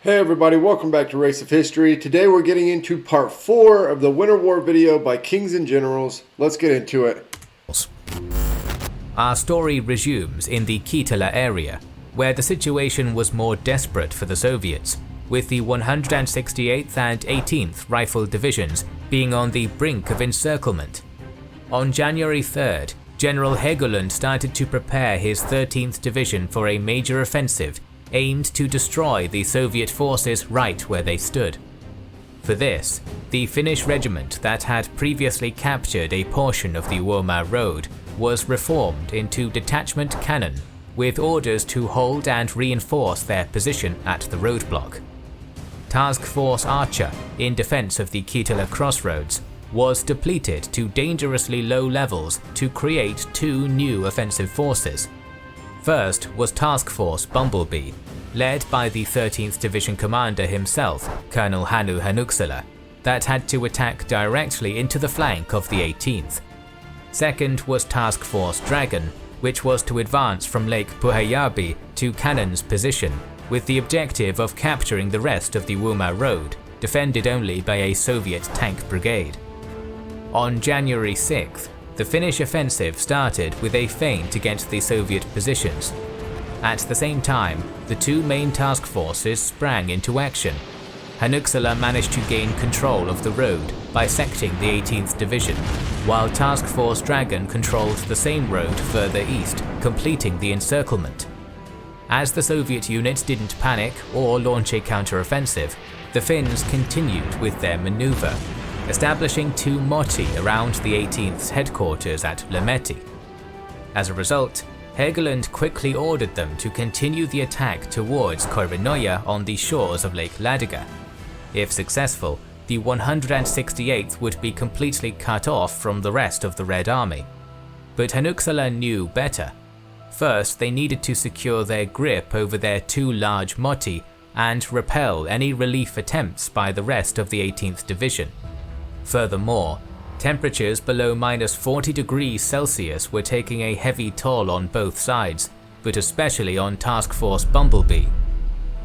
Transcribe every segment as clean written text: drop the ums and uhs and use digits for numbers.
Hey everybody, welcome back to Race of History. Today we're getting into part 4 of the Winter War video by Kings and Generals. Let's get into it. Our story resumes in the Kitila area, where the situation was more desperate for the Soviets, with the 168th and 18th Rifle Divisions being on the brink of encirclement. On January 3rd, General Helgoland started to prepare his 13th Division for a major offensive aimed to destroy the Soviet forces right where they stood. For this, the Finnish regiment that had previously captured a portion of the Woma Road was reformed into detachment cannon with orders to hold and reinforce their position at the roadblock. Task Force Archer, in defense of the Kitila crossroads, was depleted to dangerously low levels to create two new offensive forces. First was Task Force Bumblebee, led by the 13th Division commander himself, Colonel Hannu Hanuksala, that had to attack directly into the flank of the 18th. Second was Task Force Dragon, which was to advance from Lake Pyhäjärvi to Cannon's position, with the objective of capturing the rest of the Woma Road, defended only by a Soviet tank brigade. On January 6th, the Finnish offensive started with a feint against the Soviet positions. At the same time, the two main task forces sprang into action. Hanuksala managed to gain control of the road, bisecting the 18th Division, while Task Force Dragon controlled the same road further east, completing the encirclement. As the Soviet units didn't panic or launch a counter-offensive, the Finns continued with their maneuver, establishing two motti around the 18th's headquarters at Lemeti. As a result, Helgoland quickly ordered them to continue the attack towards Koivinoja on the shores of Lake Ladoga. If successful, the 168th would be completely cut off from the rest of the Red Army. But Hanuksala knew better. First, they needed to secure their grip over their two large motti and repel any relief attempts by the rest of the 18th Division. Furthermore, temperatures below -40 degrees Celsius were taking a heavy toll on both sides, but especially on Task Force Bumblebee.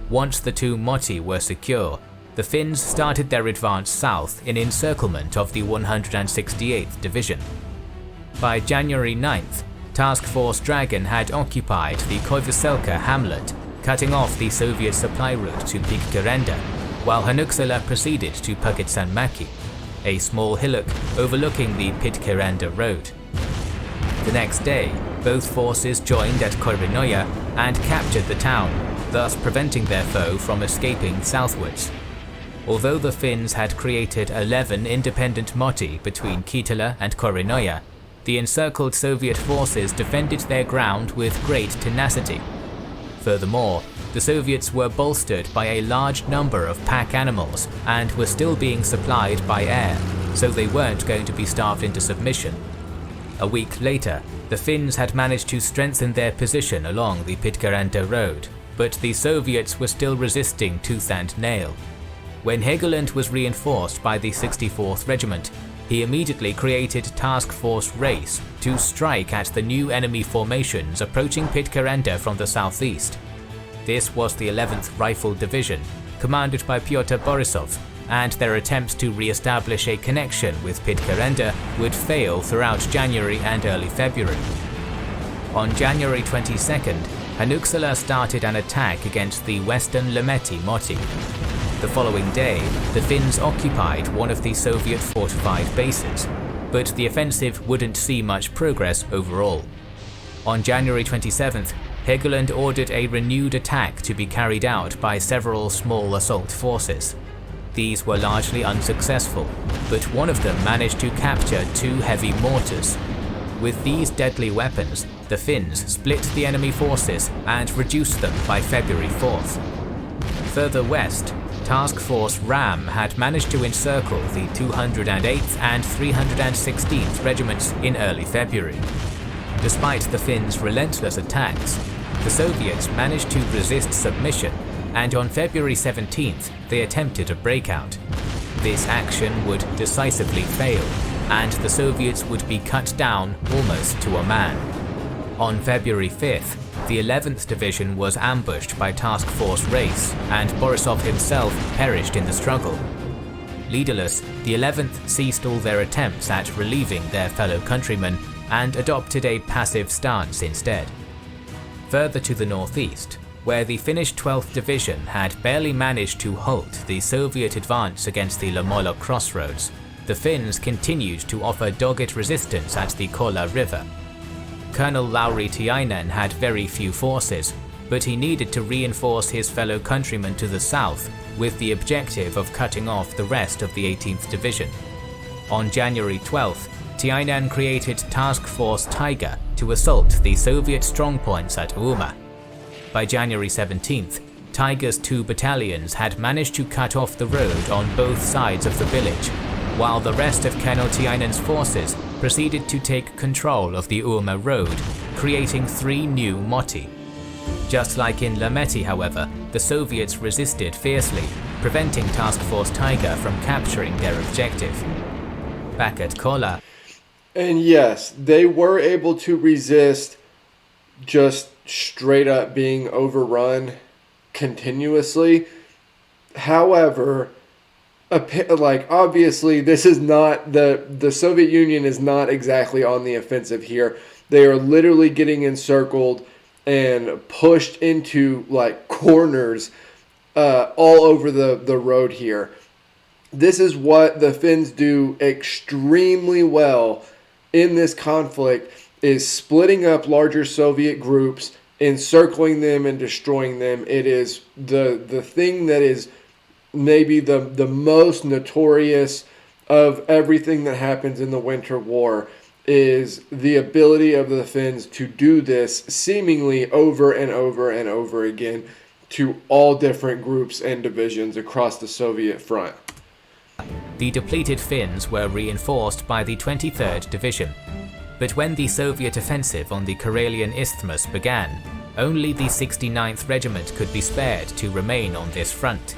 Once the two motti were secure, the Finns started their advance south in encirclement of the 168th Division. By January 9th, Task Force Dragon had occupied the Koivuselkä hamlet, cutting off the Soviet supply route to Pikkurenda, while Hanuksala proceeded to Pakitsanmäki, a small hillock overlooking the Pikkurenda road. The next day, both forces joined at Koivinoja and captured the town, thus preventing their foe from escaping southwards. Although the Finns had created 11 independent motti between Kitila and Koivinoja, the encircled Soviet forces defended their ground with great tenacity. Furthermore, the Soviets were bolstered by a large number of pack animals and were still being supplied by air, so they weren't going to be starved into submission. A week later, the Finns had managed to strengthen their position along the Pikkurenda road, but the Soviets were still resisting tooth and nail. When Helgoland was reinforced by the 64th Regiment, he immediately created Task Force Race to strike at the new enemy formations approaching Pikkurenda from the southeast. This was the 11th Rifle Division, commanded by Pyotr Borisov, and their attempts to re-establish a connection with Pikkurenda would fail throughout January and early February. On January 22nd, Hanuksala started an attack against the western Lemeti motti. The following day, the Finns occupied one of the Soviet fortified bases, but the offensive wouldn't see much progress overall. On January 27th, Helgoland ordered a renewed attack to be carried out by several small assault forces. These were largely unsuccessful, but one of them managed to capture two heavy mortars. With these deadly weapons, the Finns split the enemy forces and reduced them by February 4th. Further west, Task Force Ram had managed to encircle the 208th and 316th Regiments in early February. Despite the Finns' relentless attacks, the Soviets managed to resist submission, and on February 17th they attempted a breakout. This action would decisively fail, and the Soviets would be cut down almost to a man. On February 5th, the 11th Division was ambushed by Task Force Race, and Borisov himself perished in the struggle. Leaderless, the 11th ceased all their attempts at relieving their fellow countrymen and adopted a passive stance instead. Further to the northeast, where the Finnish 12th Division had barely managed to halt the Soviet advance against the Lomolo crossroads, the Finns continued to offer dogged resistance at the Kola River. Colonel Lauri Tiainen had very few forces, but he needed to reinforce his fellow countrymen to the south with the objective of cutting off the rest of the 18th Division. On January 12th, Tiainen created Task Force Tiger to assault the Soviet strongpoints at Uuma. By January 17th, Tiger's 2 battalions had managed to cut off the road on both sides of the village, while the rest of Colonel Tiainen's forces proceeded to take control of the Uuma road, creating 3 new motti. Just like in Lameti, however, the Soviets resisted fiercely, preventing Task Force Tiger from capturing their objective. Back at Kola. And yes, they were able to resist just straight up being overrun continuously. However, obviously this is not the Soviet Union is not exactly on the offensive here. They are literally getting encircled and pushed into corners all over the road here. This is what the Finns do extremely well in this conflict, is splitting up larger Soviet groups, encircling them and destroying them. It is the thing that is maybe the most notorious of everything that happens in the Winter War, is the ability of the Finns to do this seemingly over and over and over again to all different groups and divisions across the Soviet front. The depleted Finns were reinforced by the 23rd Division, but when the Soviet offensive on the Karelian Isthmus began, only the 69th Regiment could be spared to remain on this front.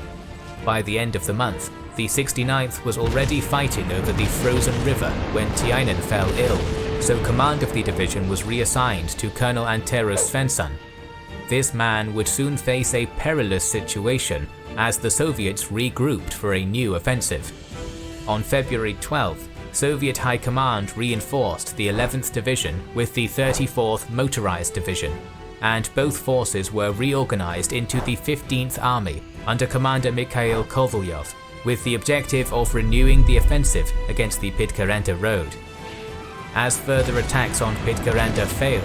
By the end of the month, the 69th was already fighting over the frozen river when Tiainen fell ill, so command of the division was reassigned to Colonel Antero Svensson. This man would soon face a perilous situation as the Soviets regrouped for a new offensive. On February 12th, Soviet High Command reinforced the 11th Division with the 34th Motorized Division, and both forces were reorganized into the 15th Army under Commander Mikhail Kovalyov, with the objective of renewing the offensive against the Pitcairn road. As further attacks on Pitcairn failed,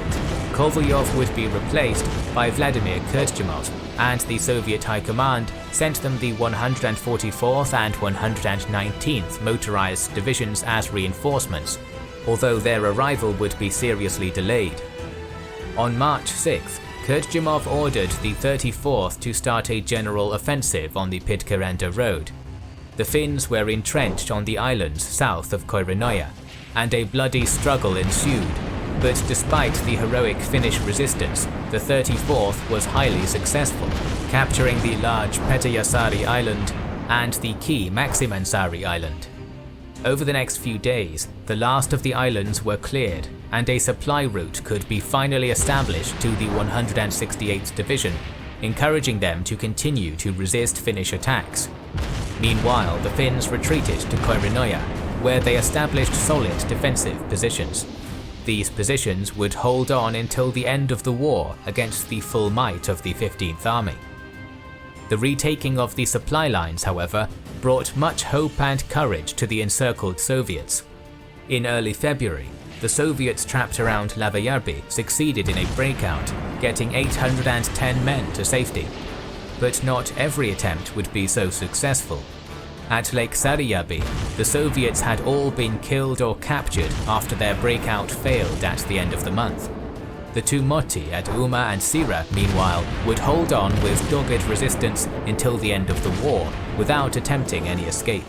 Kovalyov would be replaced by Vladimir Kurtjumov, and the Soviet High Command sent them the 144th and 119th Motorized Divisions as reinforcements, although their arrival would be seriously delayed. On March 6th, Kurtjumov ordered the 34th to start a general offensive on the Pitcairn road. The Finns were entrenched on the islands south of Koirinoja, and a bloody struggle ensued, but despite the heroic Finnish resistance, the 34th was highly successful, capturing the large Petäjäsaari Island and the key Maksimansaari Island. Over the next few days, the last of the islands were cleared, and a supply route could be finally established to the 168th Division, encouraging them to continue to resist Finnish attacks. Meanwhile, the Finns retreated to Koirinoja, where they established solid defensive positions. These positions would hold on until the end of the war against the full might of the 15th Army. The retaking of the supply lines, however, brought much hope and courage to the encircled Soviets. In early February, the Soviets trapped around Lavajärvi succeeded in a breakout, getting 810 men to safety. But not every attempt would be so successful. At Lake Saarijärvi, the Soviets had all been killed or captured after their breakout failed at the end of the month. The 2 motti at Uuma and Sira, meanwhile, would hold on with dogged resistance until the end of the war, without attempting any escape.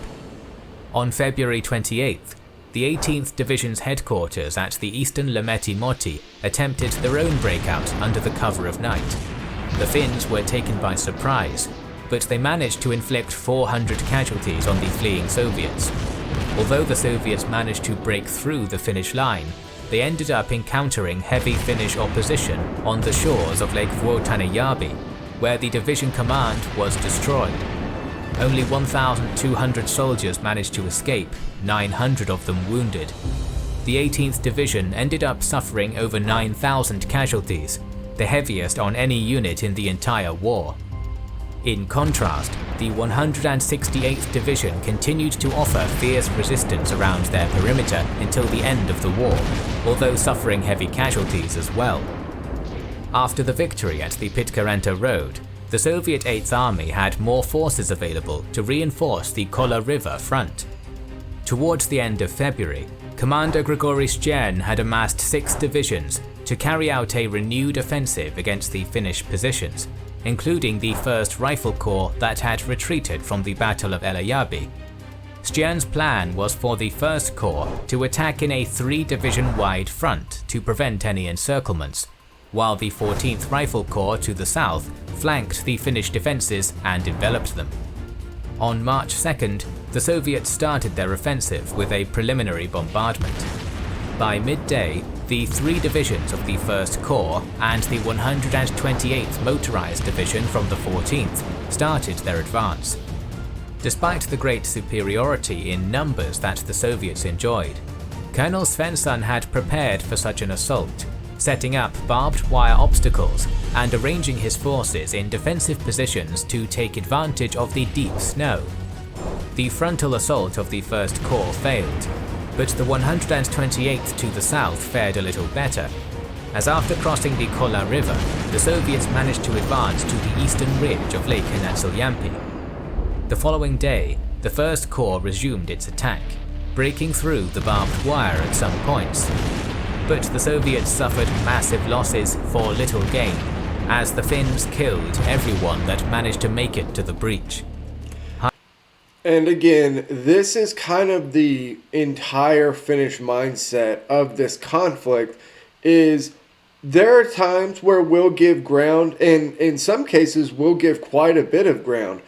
On February 28th, the 18th Division's headquarters at the eastern Lameti motti attempted their own breakout under the cover of night. The Finns were taken by surprise, but they managed to inflict 400 casualties on the fleeing Soviets. Although the Soviets managed to break through the Finnish line, they ended up encountering heavy Finnish opposition on the shores of Lake Vuotanajärvi, where the division command was destroyed. Only 1,200 soldiers managed to escape, 900 of them wounded. The 18th Division ended up suffering over 9,000 casualties, the heaviest on any unit in the entire war. In contrast, the 168th Division continued to offer fierce resistance around their perimeter until the end of the war, although suffering heavy casualties as well. After the victory at the Pitkärinta Road, the Soviet 8th Army had more forces available to reinforce the Kola River front. Towards the end of February, Commander Grigori Stjärn had amassed 6 divisions to carry out a renewed offensive against the Finnish positions, including the 1st Rifle Corps that had retreated from the Battle of Eläjärvi. Stjärn's plan was for the 1st Corps to attack in a 3-division-wide front to prevent any encirclements, while the 14th Rifle Corps to the south flanked the Finnish defences and enveloped them. On March 2nd, the Soviets started their offensive with a preliminary bombardment. By midday, the 3 divisions of the 1st Corps and the 128th Motorized Division from the 14th started their advance. Despite the great superiority in numbers that the Soviets enjoyed, Colonel Svensson had prepared for such an assault, setting up barbed wire obstacles and arranging his forces in defensive positions to take advantage of the deep snow. The frontal assault of the 1st Corps failed, but the 128th to the south fared a little better, as after crossing the Kola River, the Soviets managed to advance to the eastern ridge of Lake Nätsäljärvi. The following day, the 1st Corps resumed its attack, breaking through the barbed wire at some points. But the Soviets suffered massive losses for little gain, as the Finns killed everyone that managed to make it to the breach. And again, this is kind of the entire Finnish mindset of this conflict, is there are times where we'll give ground, and in some cases we'll give quite a bit of ground,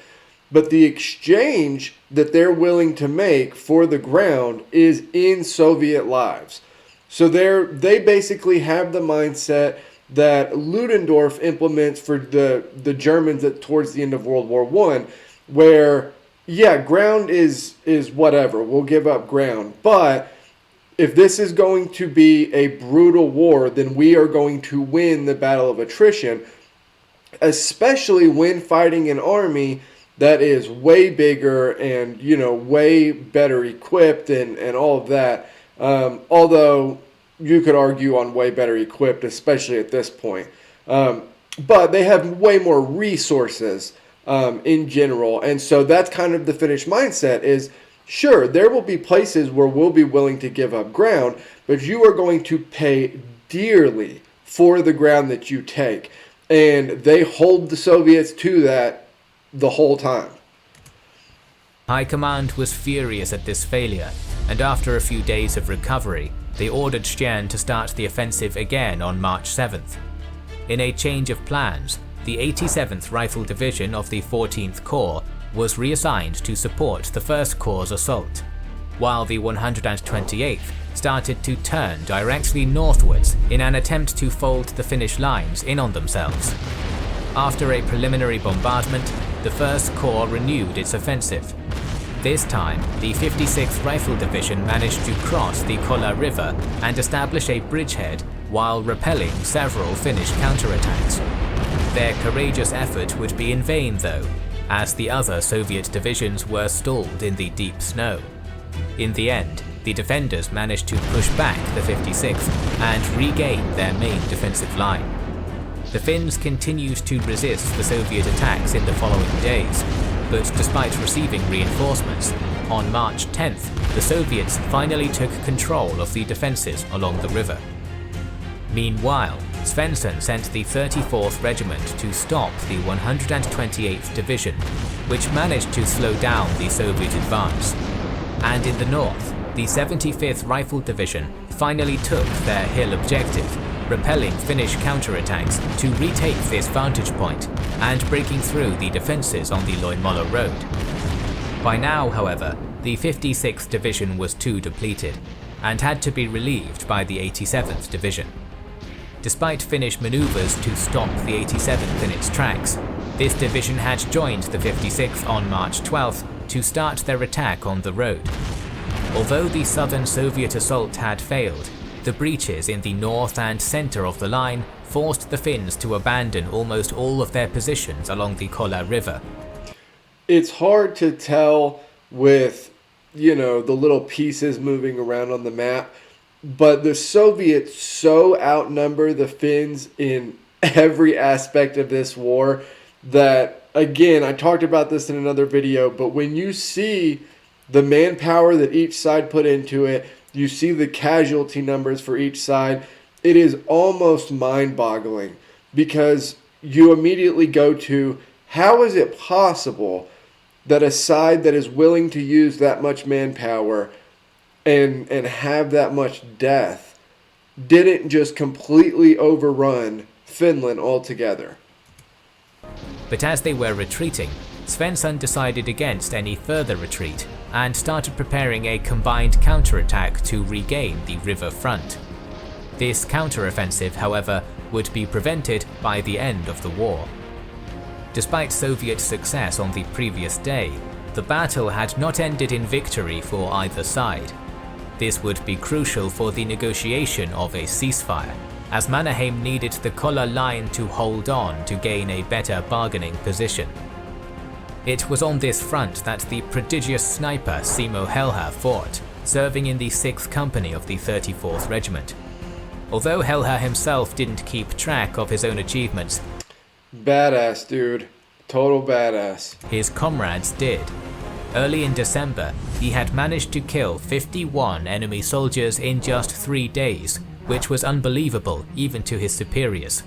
but the exchange that they're willing to make for the ground is in Soviet lives. So they basically have the mindset that Ludendorff implements for the Germans towards the end of World War I, where, yeah, ground is whatever, we'll give up ground, but if this is going to be a brutal war, then we are going to win the battle of attrition, especially when fighting an army that is way bigger and, way better equipped and all of that. Although you could argue on way better equipped, especially at this point. But they have way more resources in general. And so that's kind of the Finnish mindset is, sure, there will be places where we'll be willing to give up ground, but you are going to pay dearly for the ground that you take. And they hold the Soviets to that the whole time. High Command was furious at this failure, and after a few days of recovery, they ordered Stjärn to start the offensive again on March 7th. In a change of plans, the 87th Rifle Division of the 14th Corps was reassigned to support the 1st Corps' assault, while the 128th started to turn directly northwards in an attempt to fold the Finnish lines in on themselves. After a preliminary bombardment, the 1st Corps renewed its offensive. This time, the 56th Rifle Division managed to cross the Kola River and establish a bridgehead while repelling several Finnish counterattacks. Their courageous effort would be in vain though, as the other Soviet divisions were stalled in the deep snow. In the end, the defenders managed to push back the 56th and regain their main defensive line. The Finns continued to resist the Soviet attacks in the following days, but despite receiving reinforcements, on March 10th, the Soviets finally took control of the defences along the river. Meanwhile, Svensson sent the 34th Regiment to stop the 128th Division, which managed to slow down the Soviet advance. And in the north, the 75th Rifle Division finally took their hill objective, repelling Finnish counterattacks to retake this vantage point and breaking through the defences on the Loimola Road. By now, however, the 56th Division was too depleted, and had to be relieved by the 87th Division. Despite Finnish maneuvers to stop the 87th in its tracks, this division had joined the 56th on March 12th to start their attack on the road. Although the southern Soviet assault had failed, the breaches in the north and center of the line forced the Finns to abandon almost all of their positions along the Kola River. It's hard to tell with, the little pieces moving around on the map, but the Soviets so outnumber the Finns in every aspect of this war that, again, I talked about this in another video, but when you see the manpower that each side put into it, you see the casualty numbers for each side, it is almost mind-boggling, because you immediately go to, how is it possible that a side that is willing to use that much manpower and have that much death didn't just completely overrun Finland altogether? But as they were retreating, Svensson decided against any further retreat and started preparing a combined counterattack to regain the river front. This counteroffensive, however, would be prevented by the end of the war. Despite Soviet success on the previous day, the battle had not ended in victory for either side. This would be crucial for the negotiation of a ceasefire, as Mannerheim needed the Kola line to hold on to gain a better bargaining position. It was on this front that the prodigious sniper Simo Helha fought, serving in the 6th Company of the 34th Regiment. Although Helha himself didn't keep track of his own achievements, badass, dude. Total badass. his comrades did. Early in December, he had managed to kill 51 enemy soldiers in just 3 days, which was unbelievable even to his superiors.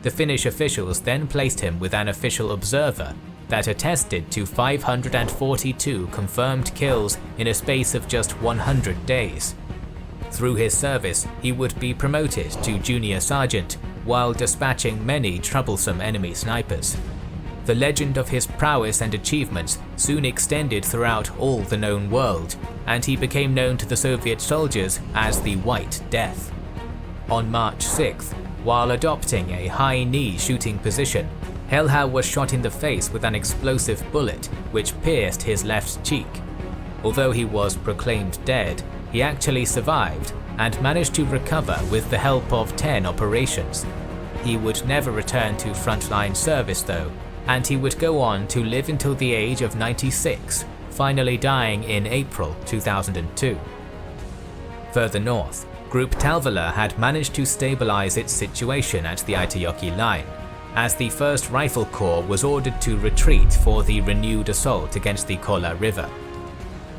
The Finnish officials then placed him with an official observer that attested to 542 confirmed kills in a space of just 100 days. Through his service, he would be promoted to junior sergeant while dispatching many troublesome enemy snipers. The legend of his prowess and achievements soon extended throughout all the known world, and he became known to the Soviet soldiers as the White Death. On March 6th, while adopting a high knee shooting position, Helha was shot in the face with an explosive bullet which pierced his left cheek. Although he was proclaimed dead, he actually survived and managed to recover with the help of 10 operations. He would never return to frontline service though, and he would go on to live until the age of 96, finally dying in April 2002. Further north, Group Talvala had managed to stabilize its situation at the Aitajoki line, as the 1st Rifle Corps was ordered to retreat for the renewed assault against the Kola River.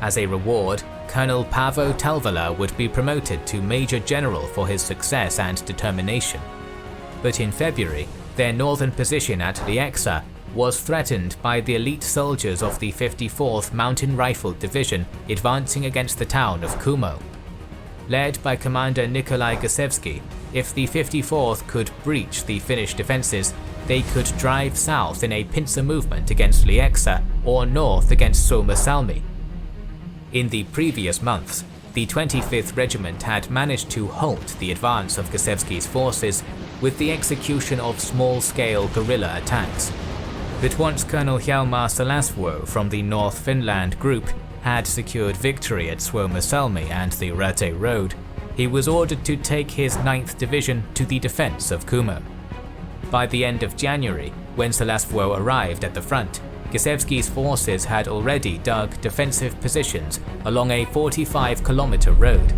As a reward, Colonel Paavo Talvala would be promoted to Major General for his success and determination. But in February, their northern position at Lieksa was threatened by the elite soldiers of the 54th Mountain Rifle Division advancing against the town of Kumo. Led by Commander Nikolai Gusevsky, if the 54th could breach the Finnish defences, they could drive south in a pincer movement against Lieksa or north against Suomussalmi. In the previous months, the 25th Regiment had managed to halt the advance of Gusevsky's forces with the execution of small-scale guerrilla attacks. But once Colonel Hjalmar Salasvuo from the North Finland Group had secured victory at Suomussalmi and the Rate Road, he was ordered to take his 9th Division to the defence of Kumo. By the end of January, when Salasvuo arrived at the front, Gusevsky's forces had already dug defensive positions along a 45-kilometer road.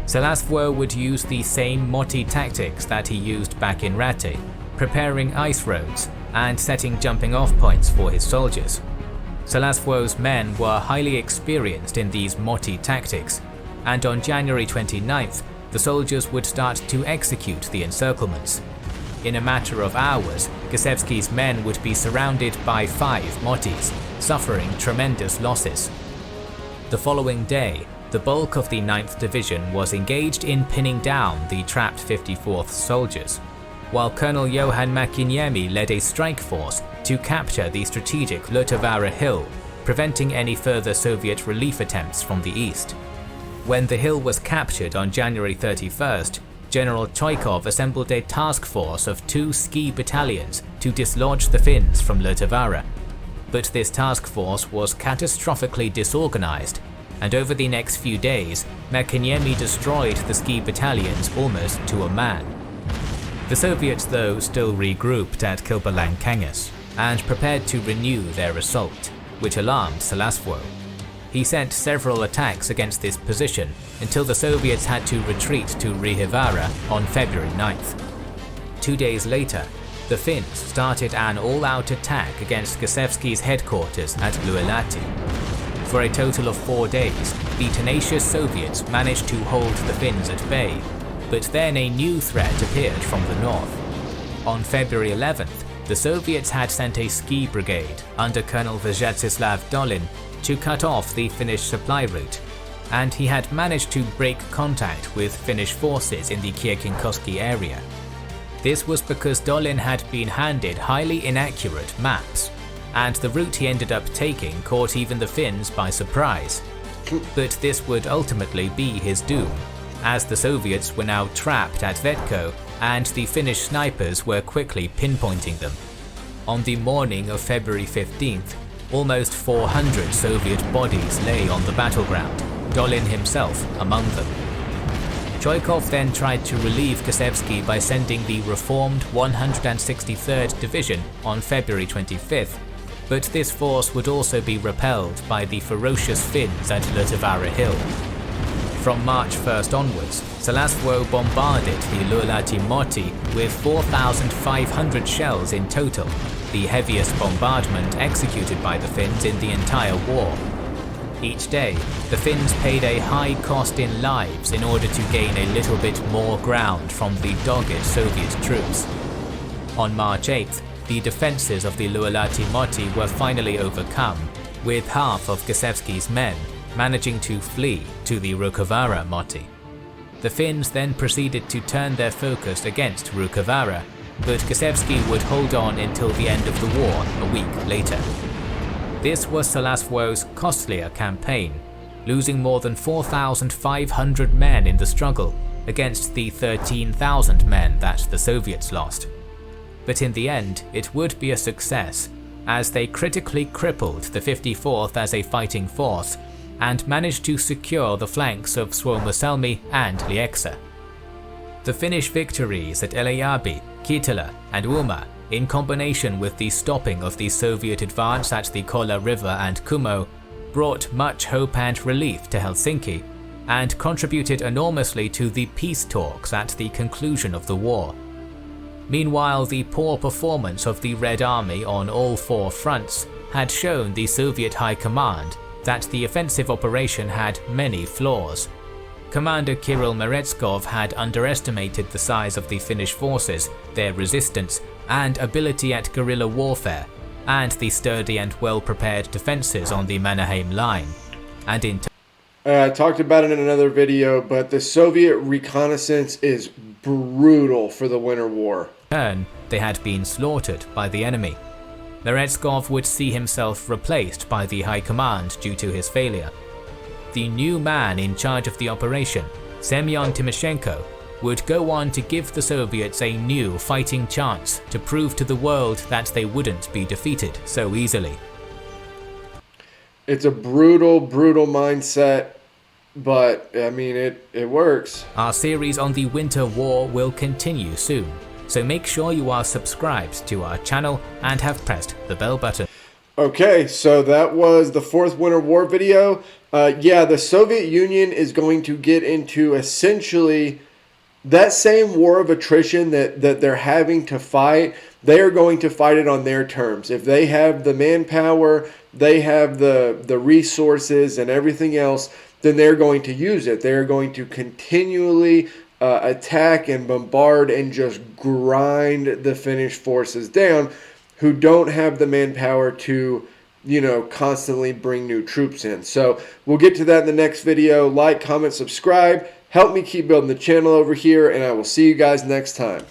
Salasvuo would use the same Moti tactics that he used back in Rate, preparing ice roads and setting jumping-off points for his soldiers. Salasvuo's men were highly experienced in these Moti tactics, and on January 29th, the soldiers would start to execute the encirclements. In a matter of hours, Gusevsky's men would be surrounded by 5 Motis, suffering tremendous losses. The following day, the bulk of the 9th Division was engaged in pinning down the trapped 54th soldiers, while Colonel Johan Mäkiniemi led a strike force to capture the strategic Lotavara Hill, preventing any further Soviet relief attempts from the east. When the hill was captured on January 31st, General Choikov assembled a task force of 2 ski battalions to dislodge the Finns from Lotavara. But this task force was catastrophically disorganized, and over the next few days, Mäkiniemi destroyed the ski battalions almost to a man. The Soviets, though, still regrouped at Kilpalankangas and prepared to renew their assault, which alarmed Salasvuo. He sent several attacks against this position until the Soviets had to retreat to Riihivara on February 9th. 2 days later, the Finns started an all-out attack against Gusevski's headquarters at Luelahti. For a total of 4 days, the tenacious Soviets managed to hold the Finns at bay, but then a new threat appeared from the north. On February 11th, the Soviets had sent a ski brigade under Colonel Vyacheslav Dolin to cut off the Finnish supply route, and he had managed to break contact with Finnish forces in the Kiekinkoski area. This was because Dolin had been handed highly inaccurate maps, and the route he ended up taking caught even the Finns by surprise. But this would ultimately be his doom, as the Soviets were now trapped at Vetko and the Finnish snipers were quickly pinpointing them. On the morning of February 15th, almost 400 Soviet bodies lay on the battleground, Dolin himself among them. Choikov then tried to relieve Gusevski by sending the reformed 163rd Division on February 25th, but this force would also be repelled by the ferocious Finns at Lotavara Hill. From March 1st onwards, Salasvuo bombarded the Luelahti Moti with 4,500 shells in total, the heaviest bombardment executed by the Finns in the entire war. Each day, the Finns paid a high cost in lives in order to gain a little bit more ground from the dogged Soviet troops. On March 8th, the defences of the Luelahti Moti were finally overcome, with half of Gusevski's men managing to flee to the Rukavara Moti. The Finns then proceeded to turn their focus against Rukavara, but Gusevski would hold on until the end of the war a week later. This was Salasvuo's costlier campaign, losing more than 4,500 men in the struggle against the 13,000 men that the Soviets lost. But in the end, it would be a success, as they critically crippled the 54th as a fighting force and managed to secure the flanks of Suomussalmi and Lieksa. The Finnish victories at Elejabi, Kittilä and Uuma, in combination with the stopping of the Soviet advance at the Kola River and Kumo, brought much hope and relief to Helsinki, and contributed enormously to the peace talks at the conclusion of the war. Meanwhile, the poor performance of the Red Army on all 4 fronts had shown the Soviet High Command that the offensive operation had many flaws. Commander Kirill Meretskov had underestimated the size of the Finnish forces, their resistance, and ability at guerrilla warfare, and the sturdy and well-prepared defences on the Mannerheim line. And in I talked about it in another video, but the Soviet reconnaissance is brutal for the Winter War. turn, they had been slaughtered by the enemy. Meretskov would see himself replaced by the High Command due to his failure. The new man in charge of the operation, Semyon Timoshenko, would go on to give the Soviets a new fighting chance to prove to the world that they wouldn't be defeated so easily. It's a brutal, brutal mindset, but I mean, it works. Our series on the Winter War will continue soon, so make sure you are subscribed to our channel and have pressed the bell button. Okay, so that was the 4th Winter War video. Yeah, the Soviet Union is going to get into essentially that same war of attrition that they're having to fight. They are going to fight it on their terms. If they have the manpower, they have the resources and everything else, then they're going to use it. They're going to continually attack and bombard and just grind the Finnish forces down, who don't have the manpower to, constantly bring new troops in. So we'll get to that in the next video. Like, comment, subscribe. Help me keep building the channel over here, and I will see you guys next time.